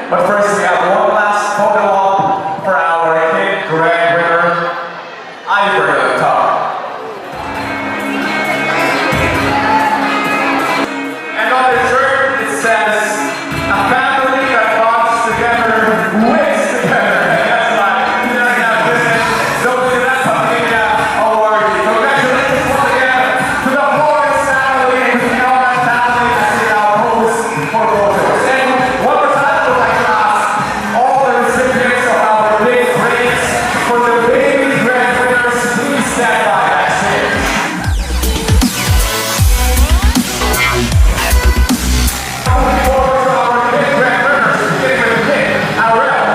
But first, we have one last photo op for our kid grand winner, Ivor at the top. And on the shirt, it says, "A family that bonds together wins together." And that's right. You know, so that's something award. Congratulations once again to the Flores family and to the Elman family that did our post for photos. And one more time, I would like to ask all the recipients of our big praise for the baby grand winners, please stand by backstage. Moving forward to our big grand winners, beginning with Nick, Arel,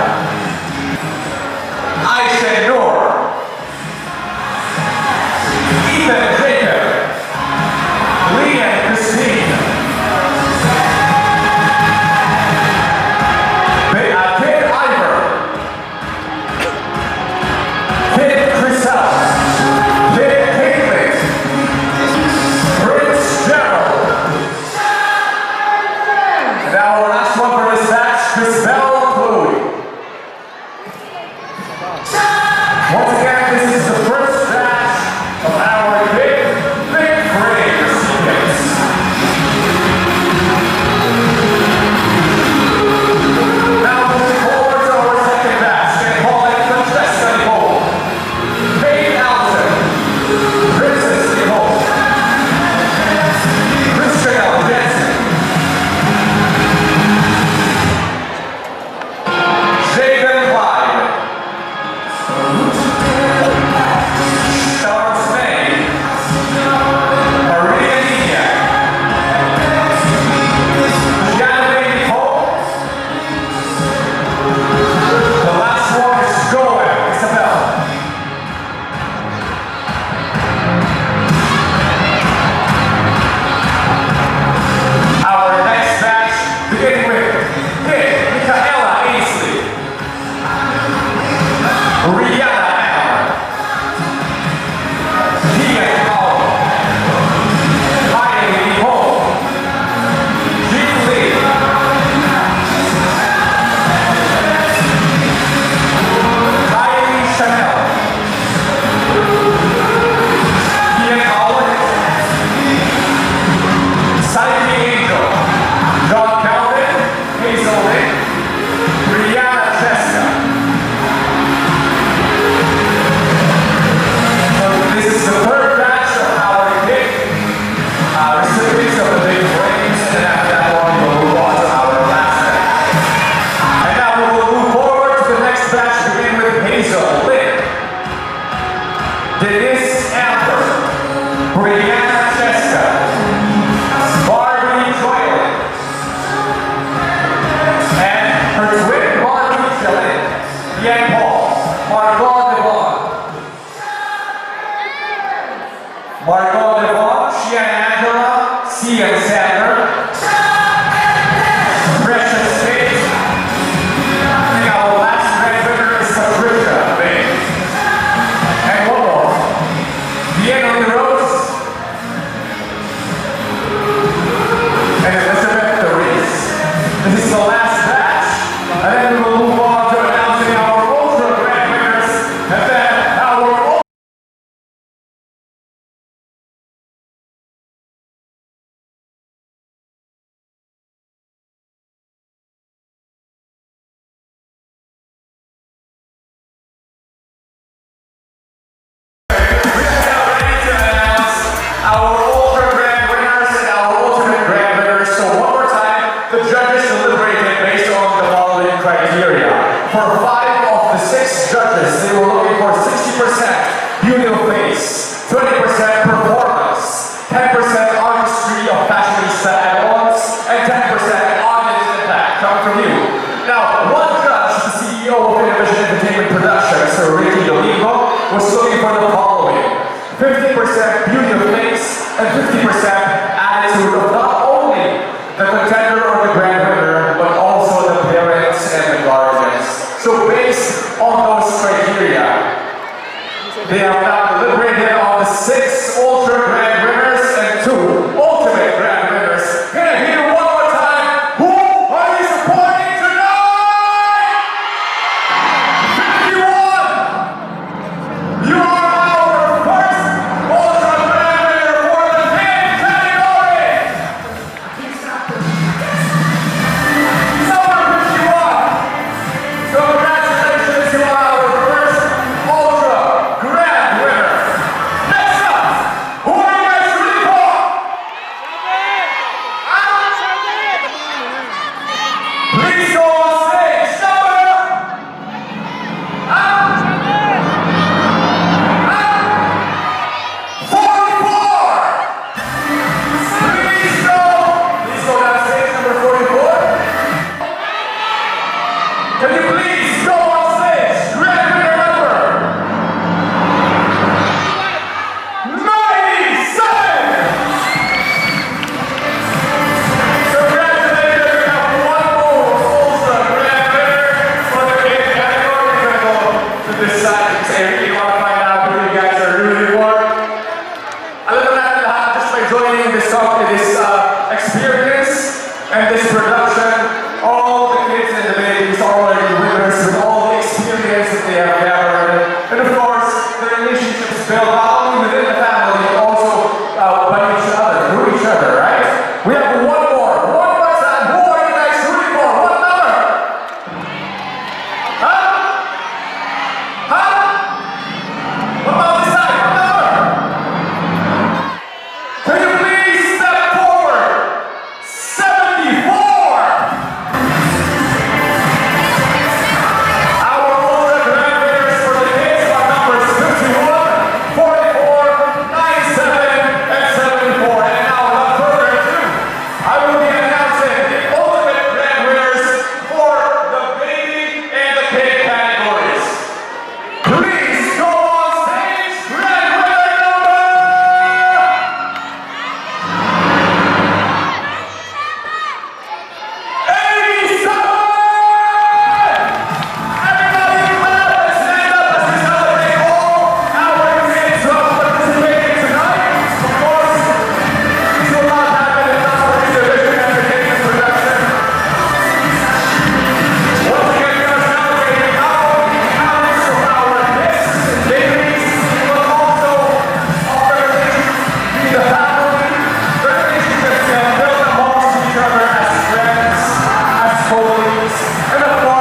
Aisha Noor, Ethan Jacob, Leah Christine, Kid Ivor, Kid Chriselle, Kid Caitlin, Prince Gerald, and our last one for this batch, Chrisbel Chloe. Once again, this is the first batch of our big grade recipients. Now moving forward to our second batch, and calling Francesca Nicole, Faith Allison, Princess Nicole, Christian Jensen, Jaden Clyde, Sean Smay, Maria Nina, Janelle Nicole. The last one is Joel Isabel. Our next batch, beginning with Nick, Michaela Ainsley, Rihanna Allen, Ian Powell, Heidi Nicole, Jean Lee, Kylie Chanel, Ian Howard, Psyche Angel, John Calvin, Hazel Lynn, Brianna Jessica. So this is the third batch of our big recipients of the big brains, and after that one we'll move on to our last batch. And now we will move forward to the next batch, beginning with Hazel Lynn, Denise Amber, Brianna Jessica, Barbie Joylin, and her twin Barbie Jillian, Ian Paul, Margot Devon, Margot Devon, Shian Angela, Cian Sander, Precious Faith, and our last grand winner is Patricia Bay. And one more, Vienna Rose, and Elizabeth Therese. This is the last batch, and then we will move on to announcing our ultra grand winners, and then our our ultra grand winners and our ultimate grand winners. So one more time, the judges deliberated based on the following criteria. For 5 of the 6 judges, they were looking for 60% beauty of face, 20% performance, 10% artistry of fashionista add-ons, and 10% audience impact coming from you. Now, one judge, the CEO of Innovision Entertainment Production, Sir Ricky Domingo, was looking for the following: 50% beauty of face and 50% attitude of not only the contender or the grand winner, but also the parents and the guardians. So based on those criteria, they have now deliberated on the 6 ultra grand winners and 2 ultimate grand winners. Can I hear one more time? Who are you supporting tonight? Can you please go on stage? Grand winner number 97! Congratulations, we have one more also grand winner for the kid category. We're gonna go to this side and say, you want to find out who you guys are rooting for? Alam mo natin lahat, just by joining this experience and this production, all the kids and the babies are already winners with all the experience that they have gathered. And of course, the relationships built not only within the family, but also by each other, through each other, right? We have one more time. Who are you guys rooting for? What number? Huh? Huh? What about this side? What number? Can you please step forward? 74! Our older grand winners for the kids are numbers 51, 44, 97, and 74. And now, without further ado, I will be announcing the ultimate grand winners for the baby and the kid categories. Please go on stage, grand winner number 87! Everybody clap and stand up as we celebrate all our kids who have participated tonight. Of course, this will not happen if not for Innovision Entertainment Production. Once again, we are celebrating not only the talents of our kids and babies, but also our relationships between the family, the relationships that build amongst each other as friends, as colleagues, and of course,